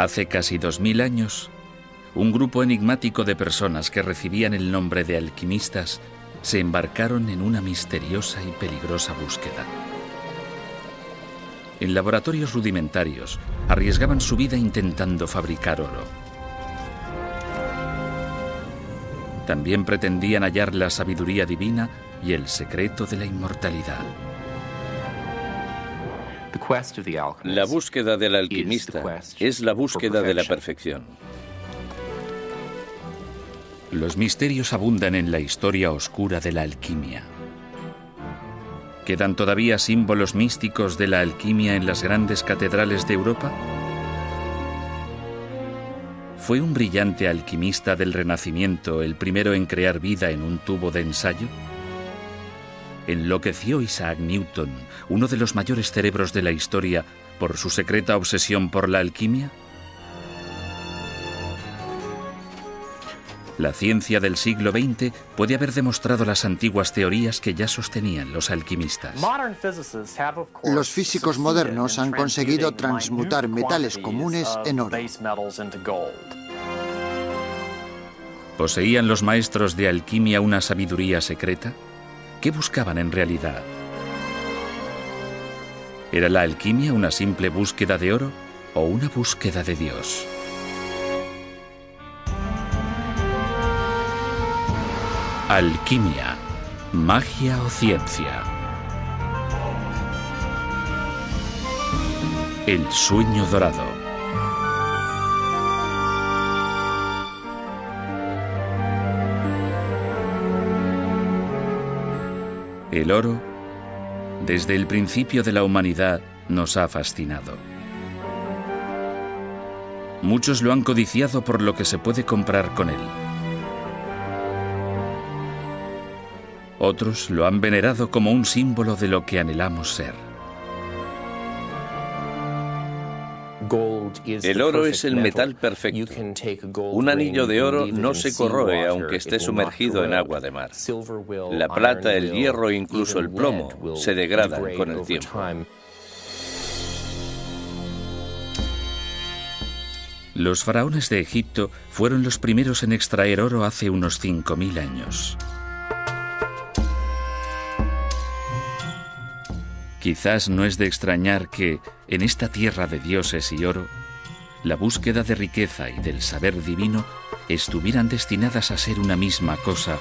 Hace casi 2000 años, un grupo enigmático de personas que recibían el nombre de alquimistas se embarcaron en una misteriosa y peligrosa búsqueda. En laboratorios rudimentarios, arriesgaban su vida intentando fabricar oro. También pretendían hallar la sabiduría divina y el secreto de la inmortalidad. La búsqueda del alquimista es la búsqueda de la perfección. Los misterios abundan en la historia oscura de la alquimia. ¿Quedan todavía símbolos místicos de la alquimia en las grandes catedrales de Europa? ¿Fue un brillante alquimista del Renacimiento el primero en crear vida en un tubo de ensayo? ¿Enloqueció Isaac Newton, uno de los mayores cerebros de la historia, por su secreta obsesión por la alquimia? La ciencia del siglo XX puede haber demostrado las antiguas teorías que ya sostenían los alquimistas. Los físicos modernos han conseguido transmutar metales comunes en oro. ¿Poseían los maestros de alquimia una sabiduría secreta? ¿Qué buscaban en realidad? ¿Era la alquimia una simple búsqueda de oro o una búsqueda de Dios? Alquimia, magia o ciencia. El sueño dorado. El oro, desde el principio de la humanidad, nos ha fascinado. Muchos lo han codiciado por lo que se puede comprar con él. Otros lo han venerado como un símbolo de lo que anhelamos ser. El oro es el metal perfecto. Un anillo de oro no se corroe aunque esté sumergido en agua de mar. La plata, el hierro e incluso el plomo se degradan con el tiempo. Los faraones de Egipto fueron los primeros en extraer oro hace unos 5000 años. Quizás no es de extrañar que, en esta tierra de dioses y oro, la búsqueda de riqueza y del saber divino estuvieran destinadas a ser una misma cosa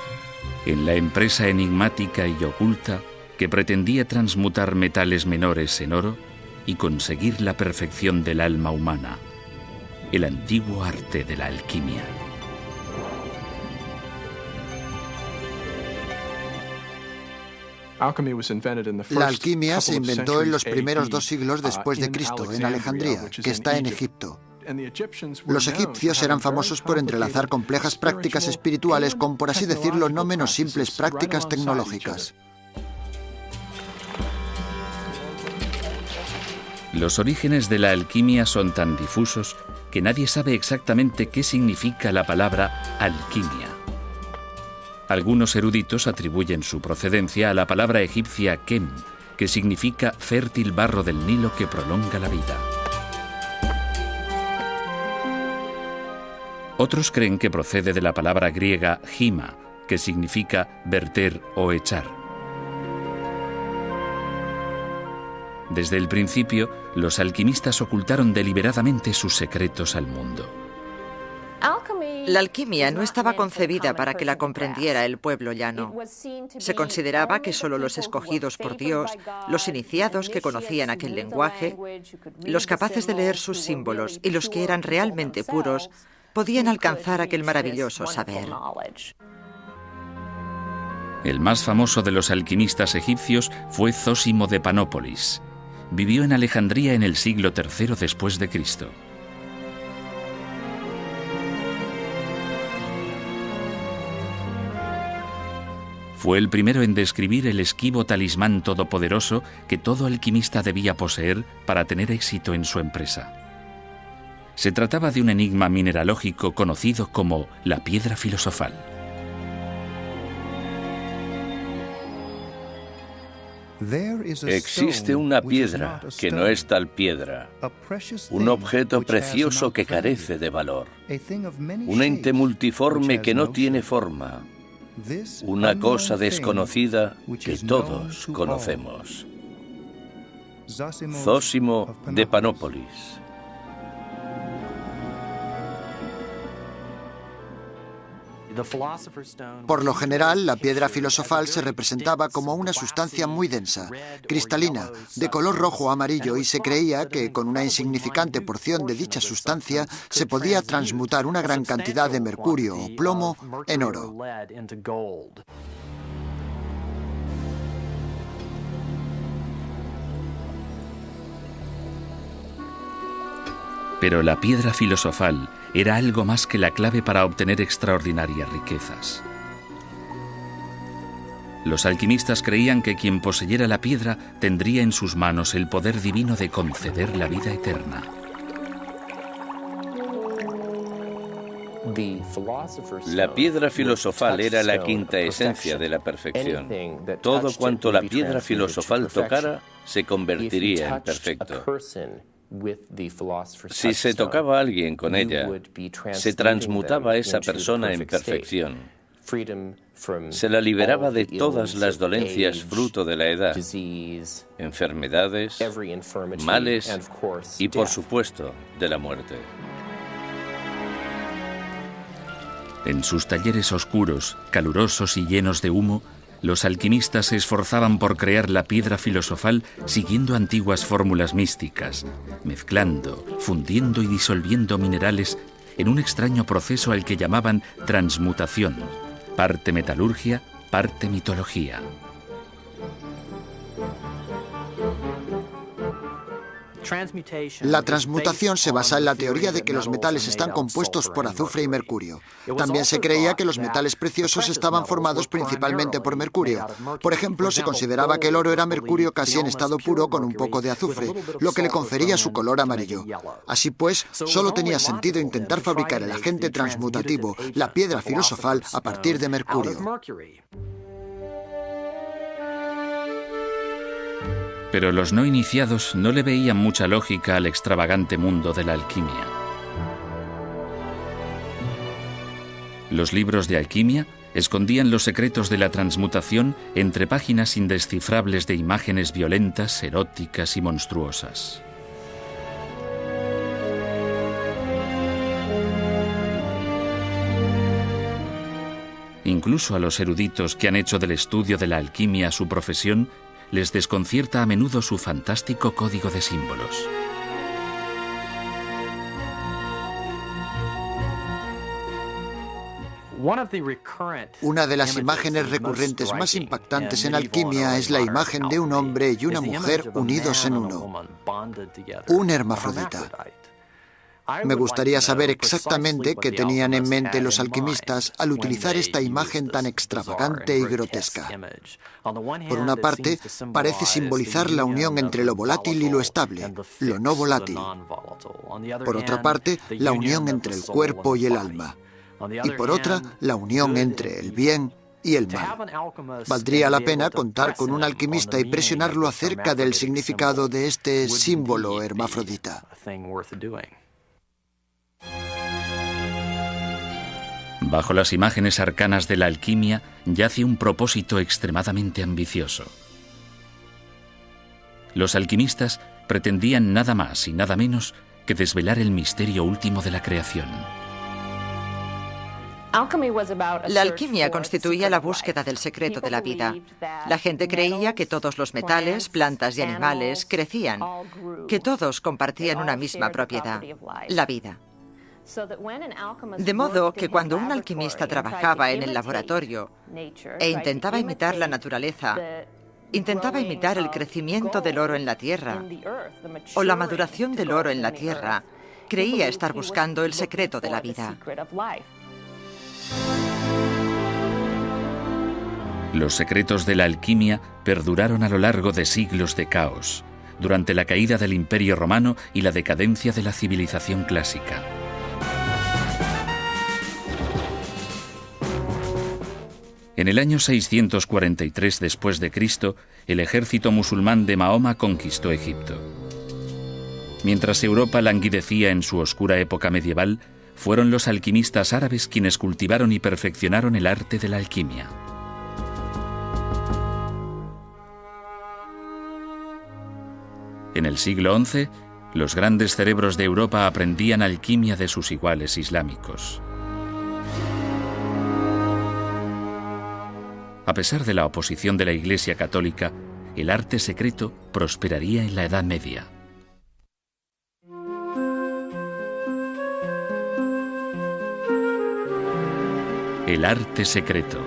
en la empresa enigmática y oculta que pretendía transmutar metales menores en oro y conseguir la perfección del alma humana, el antiguo arte de la alquimia. La alquimia se inventó en los primeros 2 siglos después de Cristo, en Alejandría, que está en Egipto. Los egipcios eran famosos por entrelazar complejas prácticas espirituales con, por así decirlo, no menos simples prácticas tecnológicas. Los orígenes de la alquimia son tan difusos que nadie sabe exactamente qué significa la palabra alquimia. Algunos eruditos atribuyen su procedencia a la palabra egipcia kem, que significa fértil barro del Nilo que prolonga la vida. Otros creen que procede de la palabra griega hima, que significa verter o echar. Desde el principio, los alquimistas ocultaron deliberadamente sus secretos al mundo. La alquimia no estaba concebida para que la comprendiera el pueblo llano. Se consideraba que solo los escogidos por Dios, los iniciados que conocían aquel lenguaje, los capaces de leer sus símbolos y los que eran realmente puros, podían alcanzar aquel maravilloso saber. El más famoso de los alquimistas egipcios fue Zósimo de Panópolis. Vivió en Alejandría en el siglo III después de Cristo. Fue el primero en describir el esquivo talismán todopoderoso que todo alquimista debía poseer para tener éxito en su empresa. Se trataba de un enigma mineralógico conocido como la piedra filosofal. Existe una piedra que no es tal piedra, un objeto precioso que carece de valor, un ente multiforme que no tiene forma, una cosa desconocida que todos conocemos. Zósimo de Panópolis. Por lo general, la piedra filosofal se representaba como una sustancia muy densa, cristalina, de color rojo o amarillo, y se creía que con una insignificante porción de dicha sustancia se podía transmutar una gran cantidad de mercurio o plomo en oro. Pero la piedra filosofal era algo más que la clave para obtener extraordinarias riquezas. Los alquimistas creían que quien poseyera la piedra tendría en sus manos el poder divino de conceder la vida eterna. La piedra filosofal era la quinta esencia de la perfección. Todo cuanto la piedra filosofal tocara se convertiría en perfecto. Si se tocaba a alguien con ella, se transmutaba a esa persona en perfección. Se la liberaba de todas las dolencias fruto de la edad, enfermedades, males y, por supuesto, de la muerte. En sus talleres oscuros, calurosos y llenos de humo, los alquimistas se esforzaban por crear la piedra filosofal siguiendo antiguas fórmulas místicas, mezclando, fundiendo y disolviendo minerales en un extraño proceso al que llamaban transmutación, parte metalurgia, parte mitología. La transmutación se basa en la teoría de que los metales están compuestos por azufre y mercurio. También se creía que los metales preciosos estaban formados principalmente por mercurio. Por ejemplo, se consideraba que el oro era mercurio casi en estado puro con un poco de azufre, lo que le confería su color amarillo. Así pues, solo tenía sentido intentar fabricar el agente transmutativo, la piedra filosofal, a partir de mercurio. Pero los no iniciados no le veían mucha lógica al extravagante mundo de la alquimia. Los libros de alquimia escondían los secretos de la transmutación entre páginas indescifrables de imágenes violentas, eróticas y monstruosas. Incluso a los eruditos que han hecho del estudio de la alquimia su profesión, les desconcierta a menudo su fantástico código de símbolos. Una de las imágenes recurrentes más impactantes en alquimia es la imagen de un hombre y una mujer unidos en uno, un hermafrodita. Me gustaría saber exactamente qué tenían en mente los alquimistas al utilizar esta imagen tan extravagante y grotesca. Por una parte, parece simbolizar la unión entre lo volátil y lo estable, lo no volátil. Por otra parte, la unión entre el cuerpo y el alma. Y por otra, la unión entre el bien y el mal. Valdría la pena contar con un alquimista y presionarlo acerca del significado de este símbolo hermafrodita. Bajo las imágenes arcanas de la alquimia yace un propósito extremadamente ambicioso. Los alquimistas pretendían nada más y nada menos que desvelar el misterio último de la creación. La alquimia constituía la búsqueda del secreto de la vida. La gente creía que todos los metales, plantas y animales crecían, que todos compartían una misma propiedad, la vida. De modo que cuando un alquimista trabajaba en el laboratorio e intentaba imitar la naturaleza, intentaba imitar el crecimiento del oro en la tierra o la maduración del oro en la tierra, creía estar buscando el secreto de la vida. Los secretos de la alquimia perduraron a lo largo de siglos de caos, durante la caída del Imperio Romano y la decadencia de la civilización clásica. En el año 643 después de Cristo, el ejército musulmán de Mahoma conquistó Egipto. Mientras Europa languidecía en su oscura época medieval, fueron los alquimistas árabes quienes cultivaron y perfeccionaron el arte de la alquimia. En el siglo XI, los grandes cerebros de Europa aprendían alquimia de sus iguales islámicos. A pesar de la oposición de la Iglesia católica, el arte secreto prosperaría en la Edad Media. El arte secreto.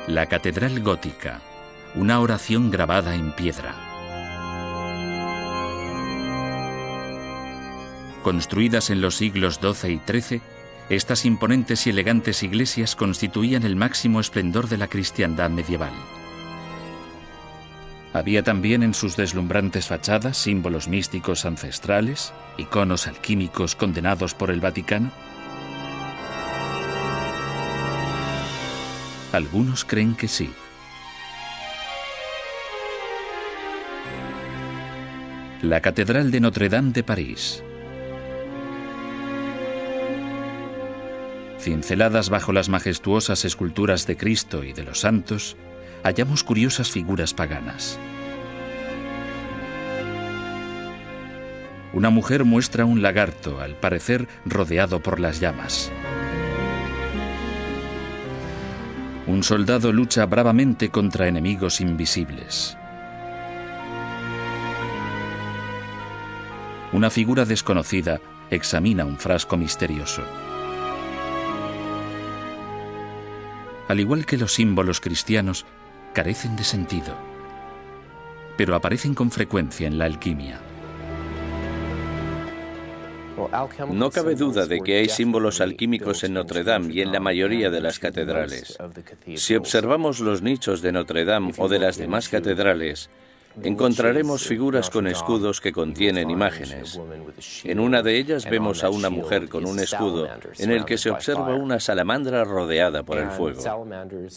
La Catedral Gótica, una oración grabada en piedra. Construidas en los siglos XII y XIII, estas imponentes y elegantes iglesias constituían el máximo esplendor de la cristiandad medieval. Había también en sus deslumbrantes fachadas símbolos místicos ancestrales, iconos alquímicos condenados por el Vaticano. Algunos creen que sí. La Catedral de Notre-Dame de París. Cinceladas bajo las majestuosas esculturas de Cristo y de los santos, hallamos curiosas figuras paganas. Una mujer muestra un lagarto, al parecer rodeado por las llamas. Un soldado lucha bravamente contra enemigos invisibles. Una figura desconocida examina un frasco misterioso. Al igual que los símbolos cristianos, carecen de sentido, pero aparecen con frecuencia en la alquimia. No cabe duda de que hay símbolos alquímicos en Notre-Dame y en la mayoría de las catedrales. Si observamos los nichos de Notre-Dame o de las demás catedrales, encontraremos figuras con escudos que contienen imágenes. En una de ellas vemos a una mujer con un escudo en el que se observa una salamandra rodeada por el fuego.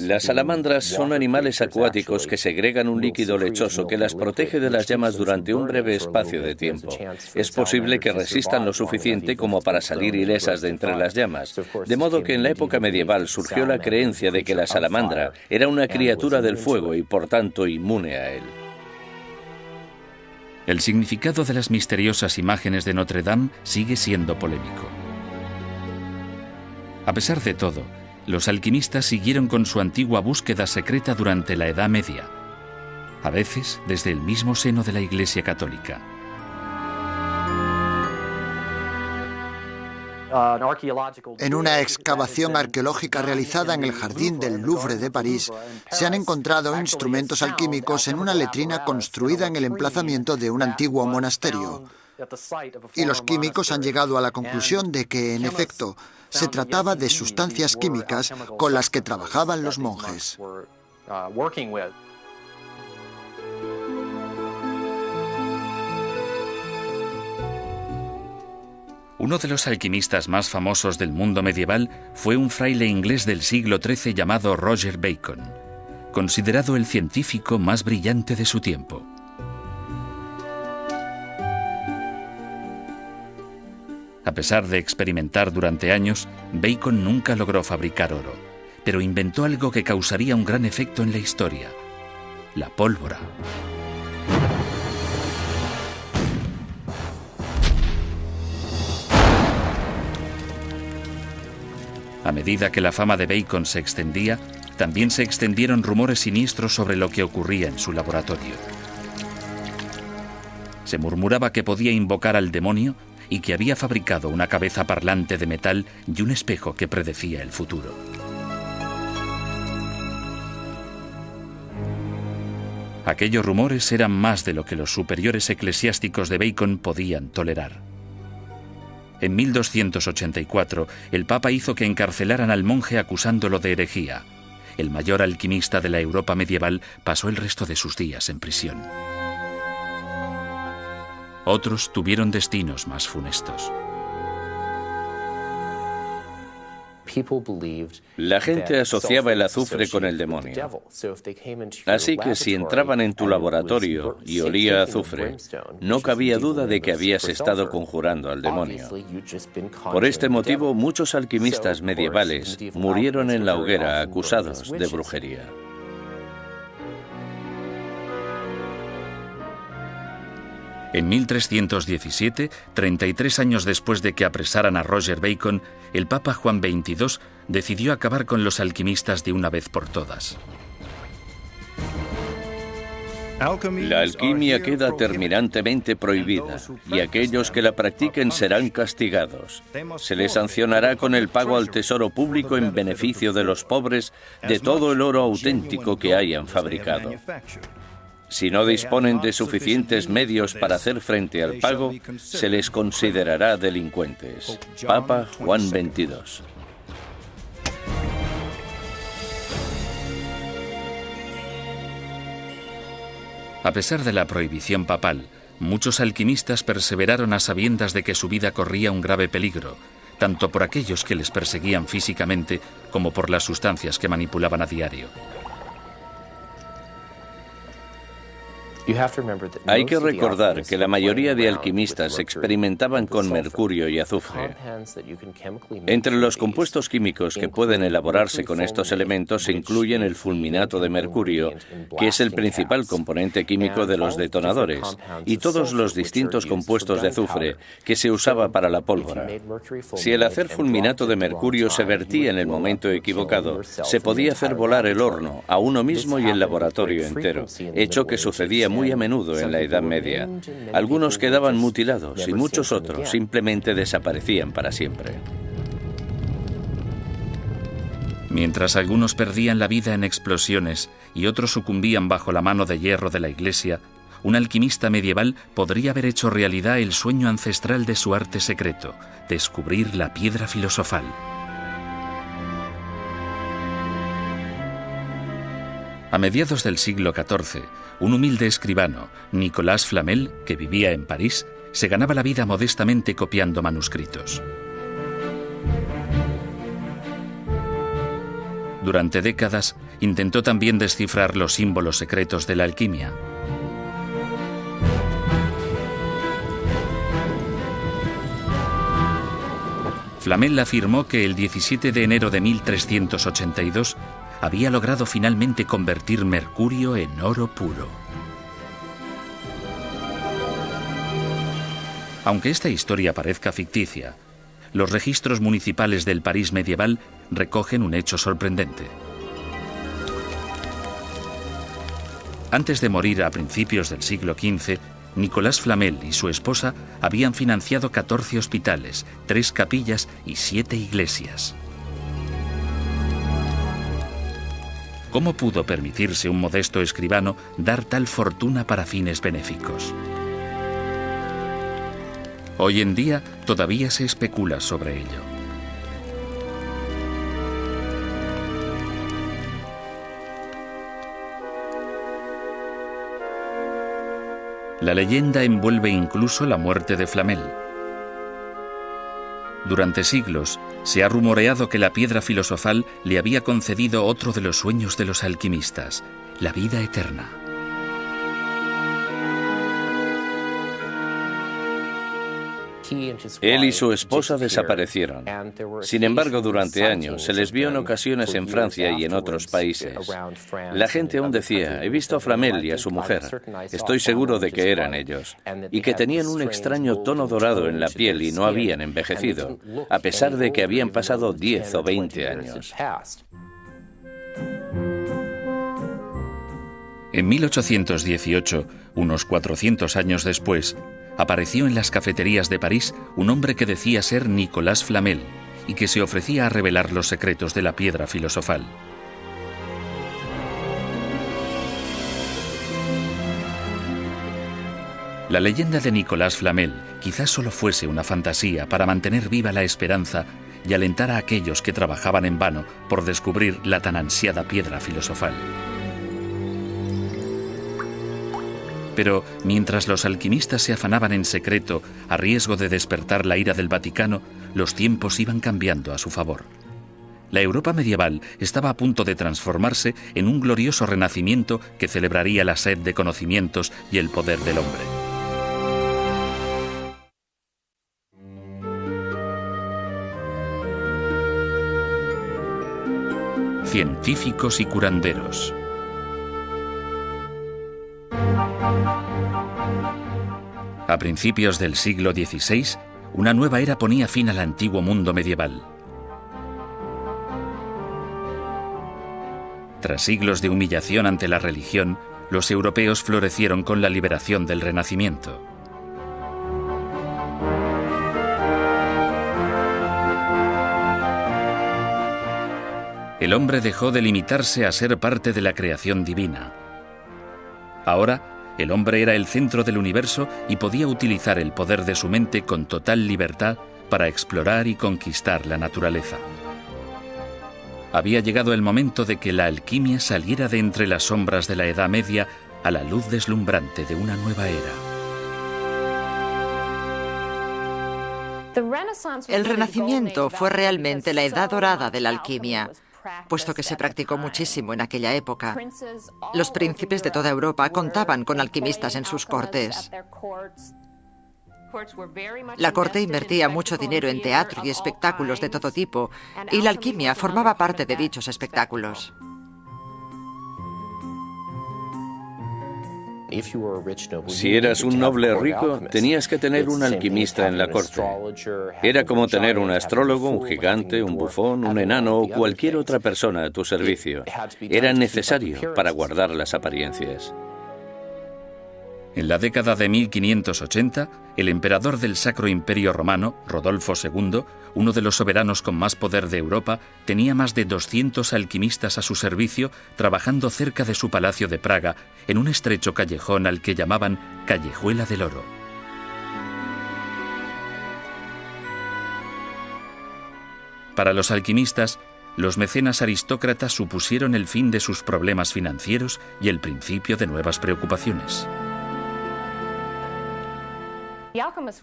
Las salamandras son animales acuáticos que segregan un líquido lechoso que las protege de las llamas durante un breve espacio de tiempo. Es posible que resistan lo suficiente como para salir ilesas de entre las llamas, de modo que en la época medieval surgió la creencia de que la salamandra era una criatura del fuego y por tanto inmune a él. El significado de las misteriosas imágenes de Notre-Dame sigue siendo polémico. A pesar de todo, los alquimistas siguieron con su antigua búsqueda secreta durante la Edad Media, a veces desde el mismo seno de la Iglesia Católica. En una excavación arqueológica realizada en el Jardín del Louvre de París, se han encontrado instrumentos alquímicos en una letrina construida en el emplazamiento de un antiguo monasterio. Y los químicos han llegado a la conclusión de que, en efecto, se trataba de sustancias químicas con las que trabajaban los monjes. Uno de los alquimistas más famosos del mundo medieval fue un fraile inglés del siglo XIII llamado Roger Bacon, considerado el científico más brillante de su tiempo. A pesar de experimentar durante años, Bacon nunca logró fabricar oro, pero inventó algo que causaría un gran efecto en la historia: la pólvora. A medida que la fama de Bacon se extendía, también se extendieron rumores siniestros sobre lo que ocurría en su laboratorio. Se murmuraba que podía invocar al demonio y que había fabricado una cabeza parlante de metal y un espejo que predecía el futuro. Aquellos rumores eran más de lo que los superiores eclesiásticos de Bacon podían tolerar. En 1284, el Papa hizo que encarcelaran al monje acusándolo de herejía. El mayor alquimista de la Europa medieval pasó el resto de sus días en prisión. Otros tuvieron destinos más funestos. La gente asociaba el azufre con el demonio. Así que si entraban en tu laboratorio y olía a azufre, no cabía duda de que habías estado conjurando al demonio. Por este motivo, muchos alquimistas medievales murieron en la hoguera acusados de brujería. En 1317, 33 años después de que apresaran a Roger Bacon, el Papa Juan XXII decidió acabar con los alquimistas de una vez por todas. La alquimia queda terminantemente prohibida y aquellos que la practiquen serán castigados. Se les sancionará con el pago al tesoro público en beneficio de los pobres de todo el oro auténtico que hayan fabricado. Si no disponen de suficientes medios para hacer frente al pago, se les considerará delincuentes. Papa Juan XXII. A pesar de la prohibición papal, muchos alquimistas perseveraron a sabiendas de que su vida corría un grave peligro, tanto por aquellos que les perseguían físicamente como por las sustancias que manipulaban a diario. Hay que recordar que la mayoría de alquimistas experimentaban con mercurio y azufre. Entre los compuestos químicos que pueden elaborarse con estos elementos se incluyen el fulminato de mercurio, que es el principal componente químico de los detonadores, y todos los distintos compuestos de azufre que se usaba para la pólvora. Si el hacer fulminato de mercurio se vertía en el momento equivocado, se podía hacer volar el horno, a uno mismo y el laboratorio entero, hecho que sucedía muy a menudo en la Edad Media. Algunos quedaban mutilados y muchos otros simplemente desaparecían para siempre. Mientras algunos perdían la vida en explosiones y otros sucumbían bajo la mano de hierro de la Iglesia, un alquimista medieval podría haber hecho realidad el sueño ancestral de su arte secreto, descubrir la piedra filosofal. A mediados del siglo XIV, un humilde escribano, Nicolas Flamel, que vivía en París, se ganaba la vida modestamente copiando manuscritos. Durante décadas, intentó también descifrar los símbolos secretos de la alquimia. Flamel afirmó que el 17 de enero de 1382 había logrado finalmente convertir mercurio en oro puro. Aunque esta historia parezca ficticia, los registros municipales del París medieval recogen un hecho sorprendente. Antes de morir a principios del siglo XV, Nicolas Flamel y su esposa habían financiado 14 hospitales, 3 capillas y 7 iglesias. ¿Cómo pudo permitirse un modesto escribano dar tal fortuna para fines benéficos? Hoy en día todavía se especula sobre ello. La leyenda envuelve incluso la muerte de Flamel. Durante siglos se ha rumoreado que la piedra filosofal le había concedido otro de los sueños de los alquimistas, la vida eterna. Él y su esposa desaparecieron. Sin embargo, durante años se les vio en ocasiones en Francia y en otros países. La gente aún decía, he visto a Flamel y a su mujer. Estoy seguro de que eran ellos. Y que tenían un extraño tono dorado en la piel y no habían envejecido, a pesar de que habían pasado 10 o 20 años. En 1818, unos 400 años después, apareció en las cafeterías de París un hombre que decía ser Nicolas Flamel y que se ofrecía a revelar los secretos de la piedra filosofal. La leyenda de Nicolas Flamel quizás solo fuese una fantasía para mantener viva la esperanza y alentar a aquellos que trabajaban en vano por descubrir la tan ansiada piedra filosofal. Pero mientras los alquimistas se afanaban en secreto a riesgo de despertar la ira del Vaticano, los tiempos iban cambiando a su favor. La Europa medieval estaba a punto de transformarse en un glorioso renacimiento que celebraría la sed de conocimientos y el poder del hombre. Científicos y curanderos. A principios del siglo XVI, una nueva era ponía fin al antiguo mundo medieval. Tras siglos de humillación ante la religión, los europeos florecieron con la liberación del Renacimiento. El hombre dejó de limitarse a ser parte de la creación divina. Ahora, el hombre era el centro del universo y podía utilizar el poder de su mente con total libertad para explorar y conquistar la naturaleza. Había llegado el momento de que la alquimia saliera de entre las sombras de la Edad Media a la luz deslumbrante de una nueva era. El Renacimiento fue realmente la edad dorada de la alquimia, puesto que se practicó muchísimo en aquella época. Los príncipes de toda Europa contaban con alquimistas en sus cortes. La corte invertía mucho dinero en teatro y espectáculos de todo tipo, y la alquimia formaba parte de dichos espectáculos. Si eras un noble rico, tenías que tener un alquimista en la corte. Era como tener un astrólogo, un gigante, un bufón, un enano o cualquier otra persona a tu servicio. Era necesario para guardar las apariencias. En la década de 1580, el emperador del Sacro Imperio Romano, Rodolfo II, uno de los soberanos con más poder de Europa, tenía más de 200 alquimistas a su servicio trabajando cerca de su palacio de Praga, en un estrecho callejón al que llamaban Callejuela del Oro. Para los alquimistas, los mecenas aristócratas supusieron el fin de sus problemas financieros y el principio de nuevas preocupaciones.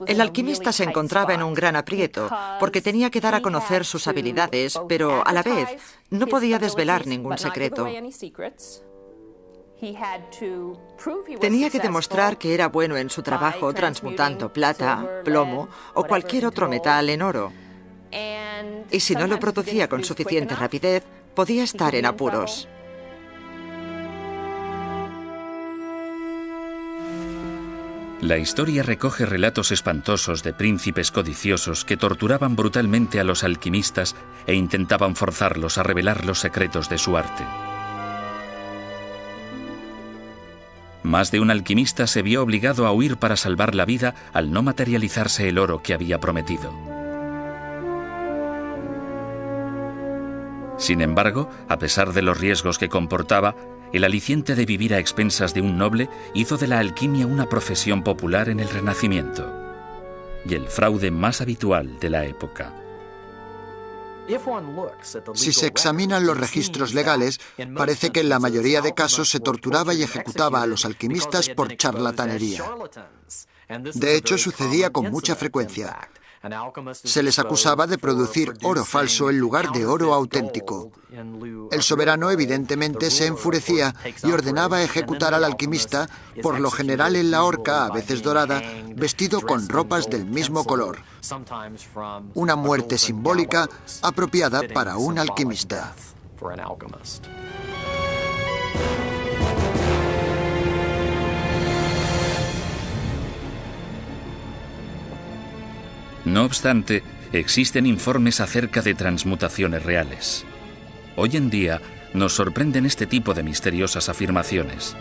El alquimista se encontraba en un gran aprieto porque tenía que dar a conocer sus habilidades, pero a la vez no podía desvelar ningún secreto. Tenía que demostrar que era bueno en su trabajo transmutando plata, plomo o cualquier otro metal en oro. Y si no lo producía con suficiente rapidez, podía estar en apuros. La historia recoge relatos espantosos de príncipes codiciosos que torturaban brutalmente a los alquimistas e intentaban forzarlos a revelar los secretos de su arte. Más de un alquimista se vio obligado a huir para salvar la vida al no materializarse el oro que había prometido. Sin embargo, a pesar de los riesgos que comportaba, el aliciente de vivir a expensas de un noble hizo de la alquimia una profesión popular en el Renacimiento y el fraude más habitual de la época. Si se examinan los registros legales, parece que en la mayoría de casos se torturaba y ejecutaba a los alquimistas por charlatanería. De hecho, sucedía con mucha frecuencia. Se les acusaba de producir oro falso en lugar de oro auténtico. El soberano evidentemente se enfurecía y ordenaba ejecutar al alquimista, por lo general en la horca, a veces dorada, vestido con ropas del mismo color. Una muerte simbólica apropiada para un alquimista. No obstante, existen informes acerca de transmutaciones reales. Hoy en día nos sorprenden este tipo de misteriosas afirmaciones.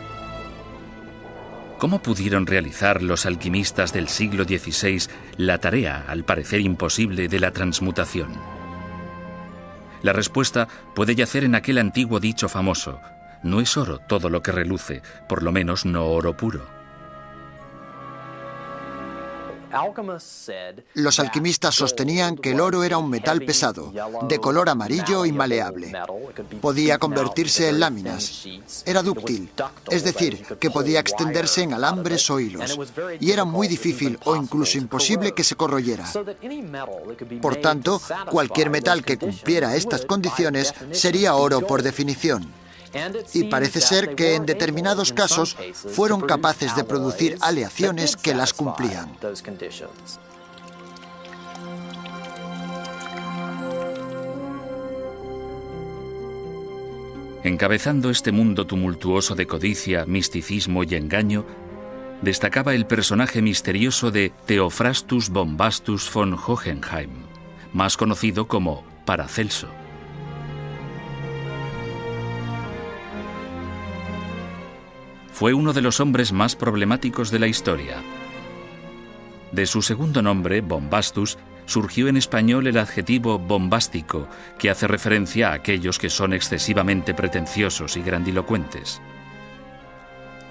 ¿Cómo pudieron realizar los alquimistas del siglo XVI la tarea, al parecer imposible, de la transmutación? La respuesta puede yacer en aquel antiguo dicho famoso: no es oro todo lo que reluce, por lo menos no oro puro. Los alquimistas sostenían que el oro era un metal pesado, de color amarillo y maleable. Podía convertirse en láminas. Era dúctil, es decir, que podía extenderse en alambres o hilos. Y era muy difícil o incluso imposible que se corroyera. Por tanto, cualquier metal que cumpliera estas condiciones sería oro por definición. Y parece ser que en determinados casos fueron capaces de producir aleaciones que las cumplían. Encabezando este mundo tumultuoso de codicia, misticismo y engaño, destacaba el personaje misterioso de Theophrastus Bombastus von Hohenheim, más conocido como Paracelso. Fue uno de los hombres más problemáticos de la historia. De su segundo nombre, Bombastus, surgió en español el adjetivo bombástico, que hace referencia a aquellos que son excesivamente pretenciosos y grandilocuentes.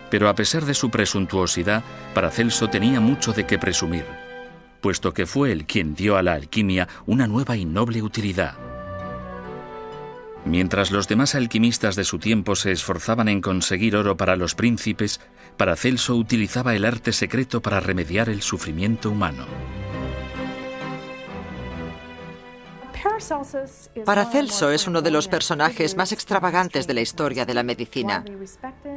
Pero a pesar de su presuntuosidad, Paracelso tenía mucho de qué presumir, puesto que fue él quien dio a la alquimia una nueva y noble utilidad. Mientras los demás alquimistas de su tiempo se esforzaban en conseguir oro para los príncipes, Paracelso utilizaba el arte secreto para remediar el sufrimiento humano. Paracelso es uno de los personajes más extravagantes de la historia de la medicina.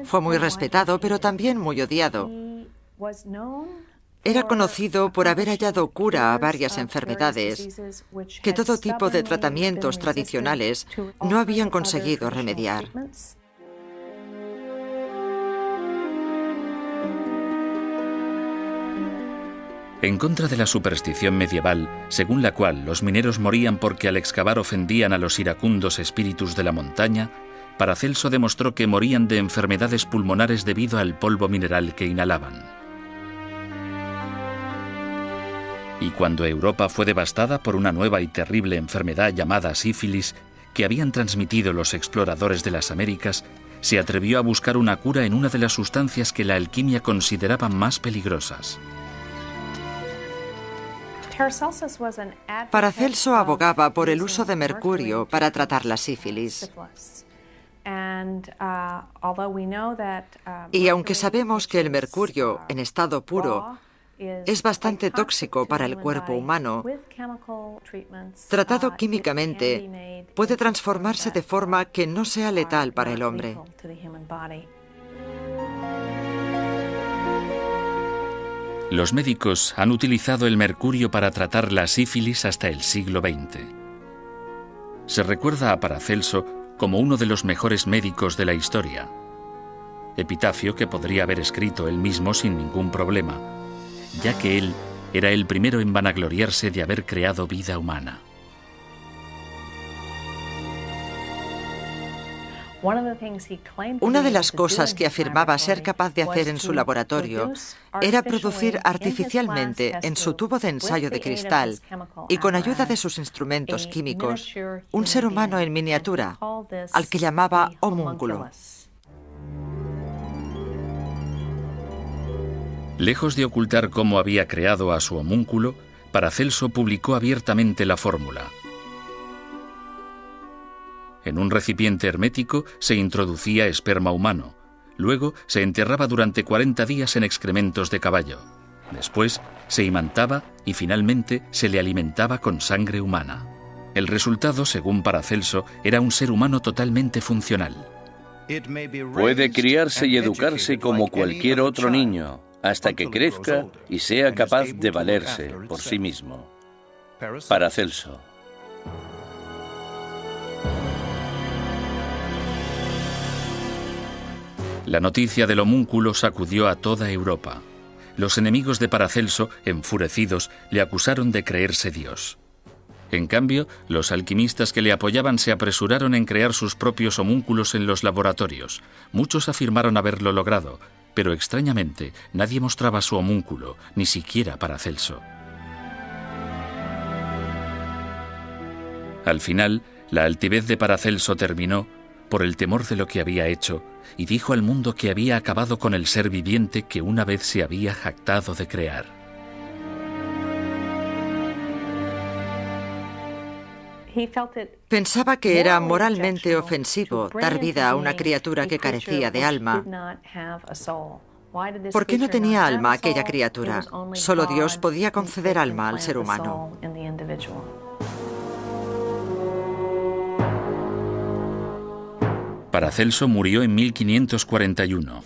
Fue muy respetado, pero también muy odiado. Era conocido por haber hallado cura a varias enfermedades que todo tipo de tratamientos tradicionales no habían conseguido remediar. En contra de la superstición medieval, según la cual los mineros morían porque al excavar ofendían a los iracundos espíritus de la montaña, Paracelso demostró que morían de enfermedades pulmonares debido al polvo mineral que inhalaban. Y cuando Europa fue devastada por una nueva y terrible enfermedad llamada sífilis, que habían transmitido los exploradores de las Américas, se atrevió a buscar una cura en una de las sustancias que la alquimia consideraba más peligrosas. Paracelso abogaba por el uso de mercurio para tratar la sífilis. Y aunque sabemos que el mercurio, en estado puro, es bastante tóxico para el cuerpo humano, tratado químicamente, puede transformarse de forma que no sea letal para el hombre. Los médicos han utilizado el mercurio para tratar la sífilis hasta el siglo XX. Se recuerda a Paracelso como uno de los mejores médicos de la historia, epitafio que podría haber escrito él mismo sin ningún problema, ya que él era el primero en vanagloriarse de haber creado vida humana. Una de las cosas que afirmaba ser capaz de hacer en su laboratorio era producir artificialmente en su tubo de ensayo de cristal y con ayuda de sus instrumentos químicos un ser humano en miniatura, al que llamaba homúnculo. Lejos de ocultar cómo había creado a su homúnculo, Paracelso publicó abiertamente la fórmula. En un recipiente hermético se introducía esperma humano. Luego se enterraba durante 40 días en excrementos de caballo. Después se imantaba y finalmente se le alimentaba con sangre humana. El resultado, según Paracelso, era un ser humano totalmente funcional. Puede criarse y educarse como cualquier otro niño, hasta que crezca y sea capaz de valerse por sí mismo. Paracelso. La noticia del homúnculo sacudió a toda Europa. Los enemigos de Paracelso, enfurecidos, le acusaron de creerse Dios. En cambio, los alquimistas que le apoyaban se apresuraron en crear sus propios homúnculos en los laboratorios. Muchos afirmaron haberlo logrado, pero extrañamente nadie mostraba su homúnculo, ni siquiera Paracelso. Al final, la altivez de Paracelso terminó por el temor de lo que había hecho, y dijo al mundo que había acabado con el ser viviente que una vez se había jactado de crear. Pensaba que era moralmente ofensivo dar vida a una criatura que carecía de alma. ¿Por qué no tenía alma aquella criatura? Solo Dios podía conceder alma al ser humano. Paracelso murió en 1541.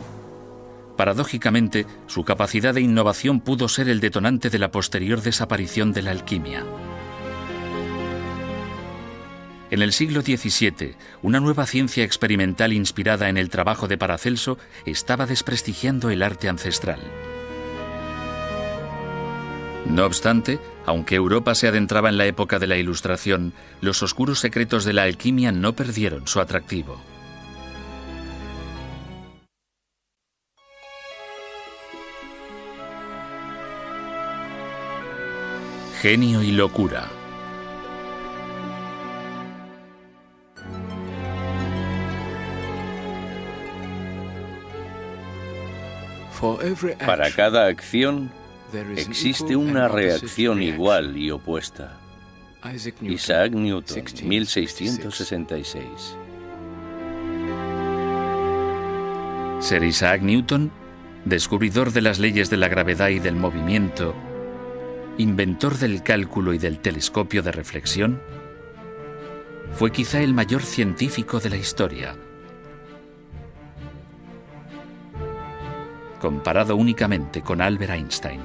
Paradójicamente, su capacidad de innovación pudo ser el detonante de la posterior desaparición de la alquimia. En el siglo XVII, una nueva ciencia experimental inspirada en el trabajo de Paracelso estaba desprestigiando el arte ancestral. No obstante, aunque Europa se adentraba en la época de la Ilustración, los oscuros secretos de la alquimia no perdieron su atractivo. Genio y locura. Para cada acción existe una reacción igual y opuesta. Isaac Newton, 1666. Sir Isaac Newton, descubridor de las leyes de la gravedad y del movimiento, inventor del cálculo y del telescopio de reflexión, fue quizá el mayor científico de la historia, comparado únicamente con Albert Einstein.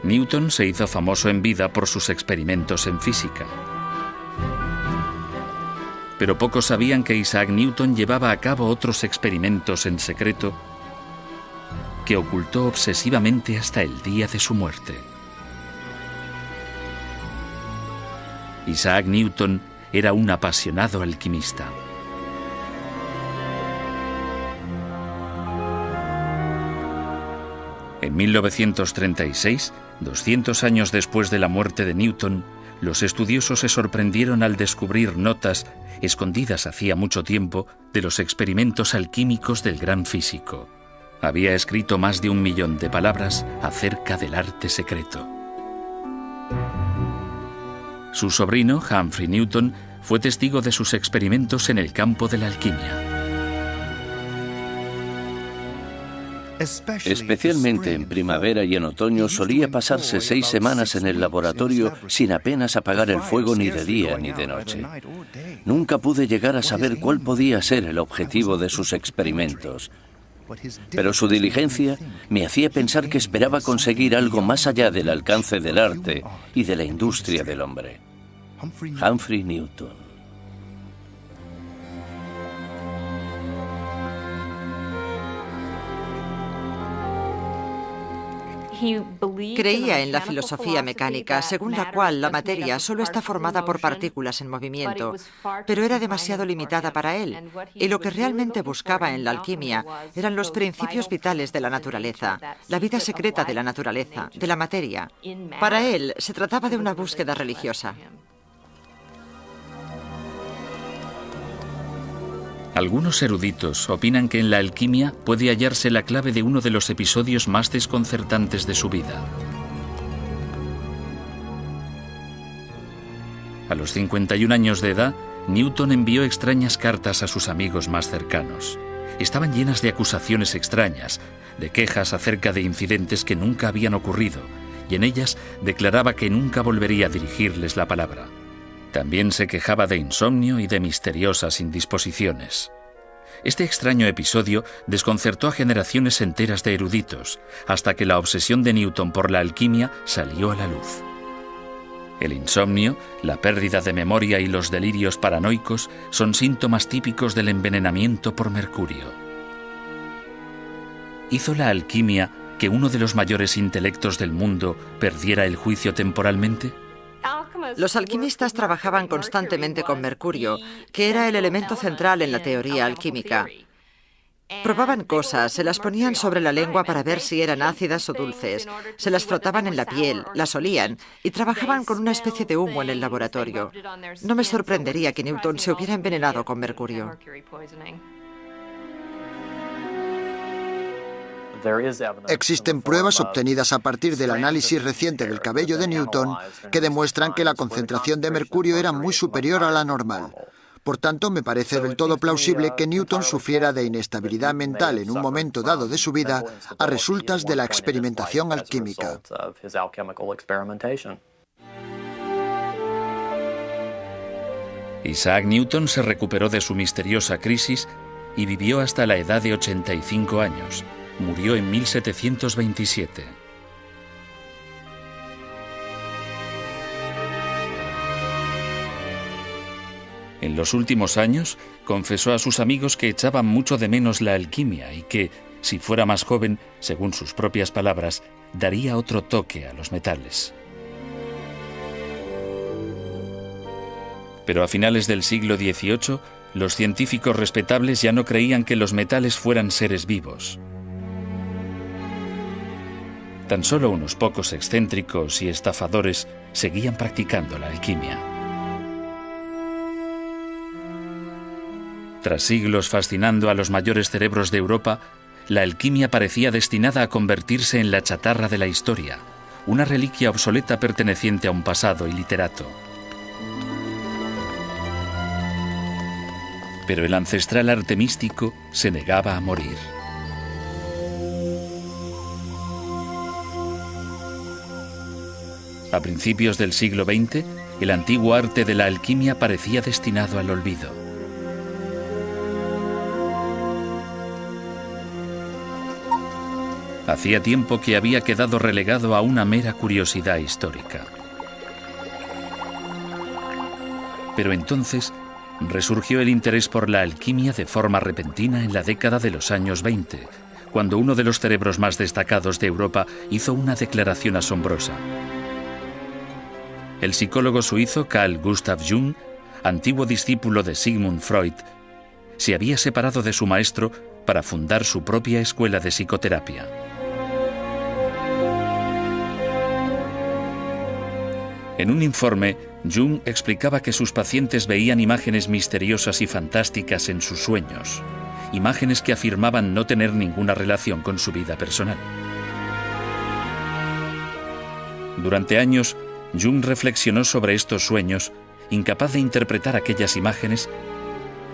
Newton se hizo famoso en vida por sus experimentos en física. Pero pocos sabían que Isaac Newton llevaba a cabo otros experimentos en secreto que ocultó obsesivamente hasta el día de su muerte. Isaac Newton era un apasionado alquimista. En 1936, 200 años después de la muerte de Newton, los estudiosos se sorprendieron al descubrir notas escondidas hacía mucho tiempo de los experimentos alquímicos del gran físico. Había escrito más de 1 millón de palabras acerca del arte secreto. Su sobrino, Humphrey Newton, fue testigo de sus experimentos en el campo de la alquimia. Especialmente en primavera y en otoño solía pasarse 6 semanas en el laboratorio sin apenas apagar el fuego ni de día ni de noche. Nunca pude llegar a saber cuál podía ser el objetivo de sus experimentos, pero su diligencia me hacía pensar que esperaba conseguir algo más allá del alcance del arte y de la industria del hombre. Humphrey Newton. Creía en la filosofía mecánica, según la cual la materia solo está formada por partículas en movimiento, pero era demasiado limitada para él, y lo que realmente buscaba en la alquimia eran los principios vitales de la naturaleza, la vida secreta de la naturaleza, de la materia. Para él se trataba de una búsqueda religiosa. Algunos eruditos opinan que en la alquimia puede hallarse la clave de uno de los episodios más desconcertantes de su vida. A los 51 años de edad, Newton envió extrañas cartas a sus amigos más cercanos. Estaban llenas de acusaciones extrañas, de quejas acerca de incidentes que nunca habían ocurrido, y en ellas declaraba que nunca volvería a dirigirles la palabra. También se quejaba de insomnio y de misteriosas indisposiciones. Este extraño episodio desconcertó a generaciones enteras de eruditos, hasta que la obsesión de Newton por la alquimia salió a la luz. El insomnio, la pérdida de memoria y los delirios paranoicos son síntomas típicos del envenenamiento por mercurio. ¿Hizo la alquimia que uno de los mayores intelectos del mundo perdiera el juicio temporalmente? Los alquimistas trabajaban constantemente con mercurio, que era el elemento central en la teoría alquímica. Probaban cosas, se las ponían sobre la lengua para ver si eran ácidas o dulces, se las frotaban en la piel, las olían y trabajaban con una especie de humo en el laboratorio. No me sorprendería que Newton se hubiera envenenado con mercurio. Existen pruebas obtenidas a partir del análisis reciente del cabello de Newton que demuestran que la concentración de mercurio era muy superior a la normal. Por tanto, me parece del todo plausible que Newton sufriera de inestabilidad mental en un momento dado de su vida a resultas de la experimentación alquímica. Isaac Newton se recuperó de su misteriosa crisis y vivió hasta la edad de 85 años. Murió en 1727. En los últimos años, confesó a sus amigos que echaban mucho de menos la alquimia y que, si fuera más joven, según sus propias palabras, daría otro toque a los metales. Pero a finales del siglo XVIII, los científicos respetables ya no creían que los metales fueran seres vivos. Tan solo unos pocos excéntricos y estafadores seguían practicando la alquimia. Tras siglos fascinando a los mayores cerebros de Europa, la alquimia parecía destinada a convertirse en la chatarra de la historia, una reliquia obsoleta perteneciente a un pasado iliterato. Pero el ancestral arte místico se negaba a morir. A principios del siglo XX, el antiguo arte de la alquimia parecía destinado al olvido. Hacía tiempo que había quedado relegado a una mera curiosidad histórica. Pero entonces resurgió el interés por la alquimia de forma repentina en la década de los años 20, cuando uno de los cerebros más destacados de Europa hizo una declaración asombrosa. El psicólogo suizo Carl Gustav Jung, antiguo discípulo de Sigmund Freud, se había separado de su maestro para fundar su propia escuela de psicoterapia. En un informe, Jung explicaba que sus pacientes veían imágenes misteriosas y fantásticas en sus sueños, imágenes que afirmaban no tener ninguna relación con su vida personal. Durante años, Jung reflexionó sobre estos sueños, incapaz de interpretar aquellas imágenes,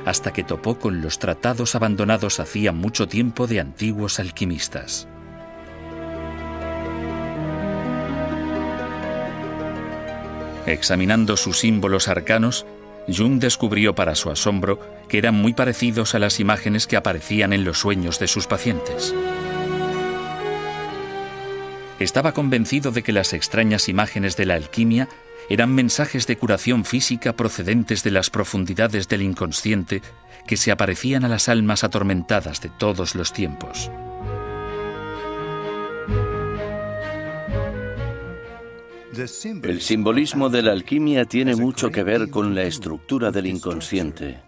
hasta que topó con los tratados abandonados hacía mucho tiempo de antiguos alquimistas. Examinando sus símbolos arcanos, Jung descubrió para su asombro que eran muy parecidos a las imágenes que aparecían en los sueños de sus pacientes. Estaba convencido de que las extrañas imágenes de la alquimia eran mensajes de curación física procedentes de las profundidades del inconsciente que se aparecían a las almas atormentadas de todos los tiempos. El simbolismo de la alquimia tiene mucho que ver con la estructura del inconsciente.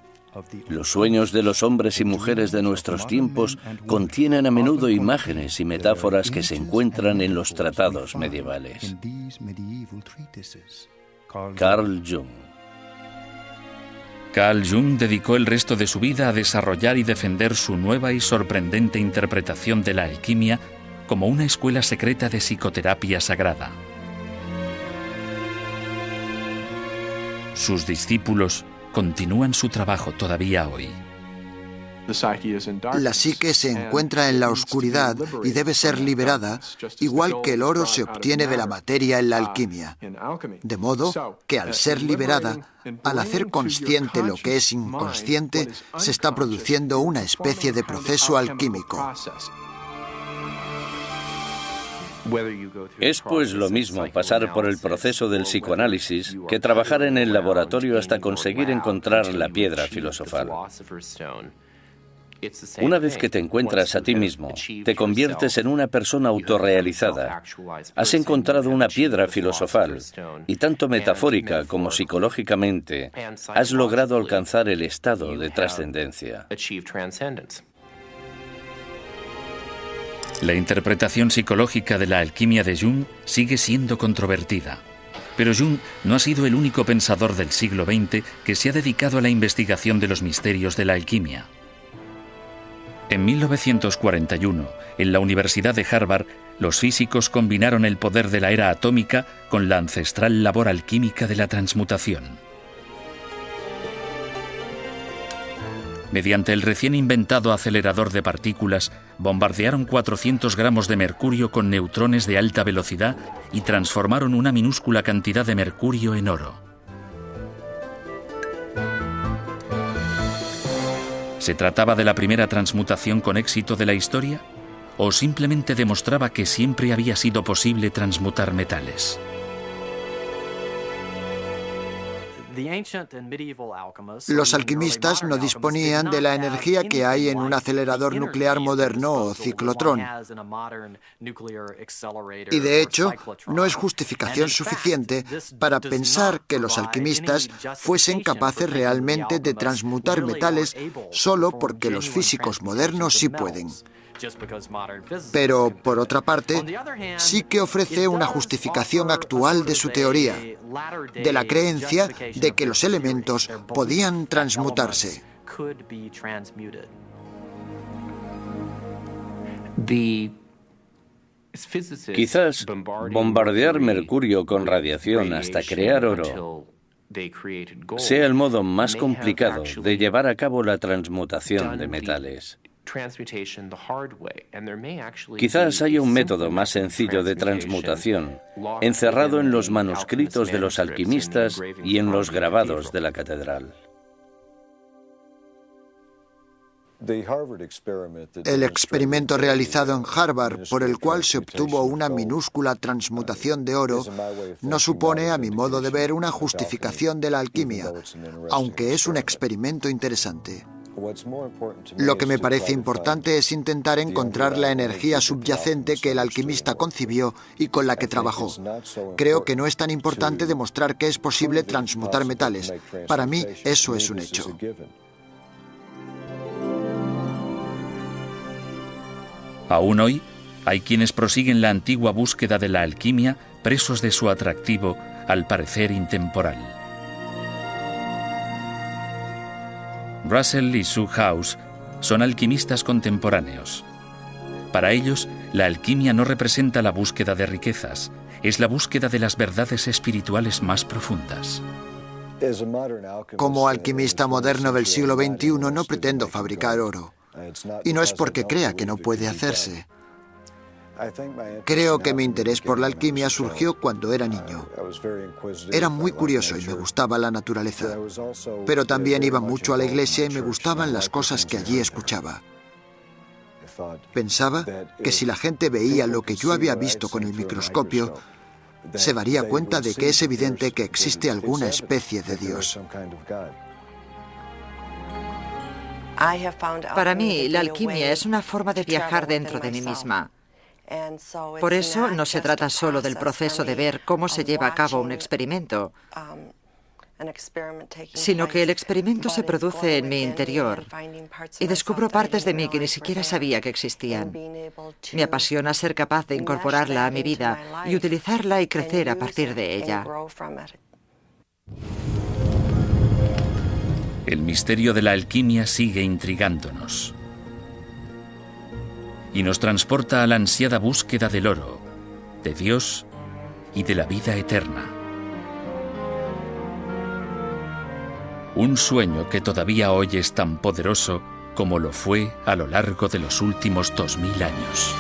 Los sueños de los hombres y mujeres de nuestros tiempos contienen a menudo imágenes y metáforas que se encuentran en los tratados medievales. Carl Jung. Carl Jung dedicó el resto de su vida a desarrollar y defender su nueva y sorprendente interpretación de la alquimia como una escuela secreta de psicoterapia sagrada. Sus discípulos continúan su trabajo todavía hoy. La psique se encuentra en la oscuridad y debe ser liberada, igual que el oro se obtiene de la materia en la alquimia. De modo que al ser liberada, al hacer consciente lo que es inconsciente, se está produciendo una especie de proceso alquímico. Es pues lo mismo pasar por el proceso del psicoanálisis que trabajar en el laboratorio hasta conseguir encontrar la piedra filosofal. Una vez que te encuentras a ti mismo, te conviertes en una persona autorrealizada. Has encontrado una piedra filosofal y tanto metafórica como psicológicamente has logrado alcanzar el estado de trascendencia. La interpretación psicológica de la alquimia de Jung sigue siendo controvertida. Pero Jung no ha sido el único pensador del siglo XX que se ha dedicado a la investigación de los misterios de la alquimia. En 1941, en la Universidad de Harvard, los físicos combinaron el poder de la era atómica con la ancestral labor alquímica de la transmutación. Mediante el recién inventado acelerador de partículas, bombardearon 400 gramos de mercurio con neutrones de alta velocidad y transformaron una minúscula cantidad de mercurio en oro. ¿Se trataba de la primera transmutación con éxito de la historia? ¿O simplemente demostraba que siempre había sido posible transmutar metales? Los alquimistas no disponían de la energía que hay en un acelerador nuclear moderno o ciclotrón. Y de hecho, no es justificación suficiente para pensar que los alquimistas fuesen capaces realmente de transmutar metales solo porque los físicos modernos sí pueden. Pero, por otra parte, sí que ofrece una justificación actual de su teoría, de la creencia de que los elementos podían transmutarse. Quizás bombardear mercurio con radiación hasta crear oro sea el modo más complicado de llevar a cabo la transmutación de metales. Quizás haya un método más sencillo de transmutación, encerrado en los manuscritos de los alquimistas y en los grabados de la catedral. El experimento realizado en Harvard, por el cual se obtuvo una minúscula transmutación de oro, no supone, a mi modo de ver, una justificación de la alquimia, aunque es un experimento interesante. Lo que me parece importante es intentar encontrar la energía subyacente que el alquimista concibió y con la que trabajó. Creo que no es tan importante demostrar que es posible transmutar metales. Para mí, eso es un hecho. Aún hoy, hay quienes prosiguen la antigua búsqueda de la alquimia, presos de su atractivo, al parecer intemporal. Russell y Sue House son alquimistas contemporáneos. Para ellos, la alquimia no representa la búsqueda de riquezas, es la búsqueda de las verdades espirituales más profundas. Como alquimista moderno del siglo XXI no pretendo fabricar oro. Y no es porque crea que no puede hacerse. Creo que mi interés por la alquimia surgió cuando era niño. Era muy curioso y me gustaba la naturaleza. Pero también iba mucho a la iglesia y me gustaban las cosas que allí escuchaba. Pensaba que si la gente veía lo que yo había visto con el microscopio, se daría cuenta de que es evidente que existe alguna especie de Dios. Para mí, la alquimia es una forma de viajar dentro de mí misma. Por eso no se trata solo del proceso de ver cómo se lleva a cabo un experimento, sino que el experimento se produce en mi interior y descubro partes de mí que ni siquiera sabía que existían. Me apasiona ser capaz de incorporarla a mi vida y utilizarla y crecer a partir de ella. El misterio de la alquimia sigue intrigándonos y nos transporta a la ansiada búsqueda del oro, de Dios y de la vida eterna. Un sueño que todavía hoy es tan poderoso como lo fue a lo largo de los últimos 2000 años.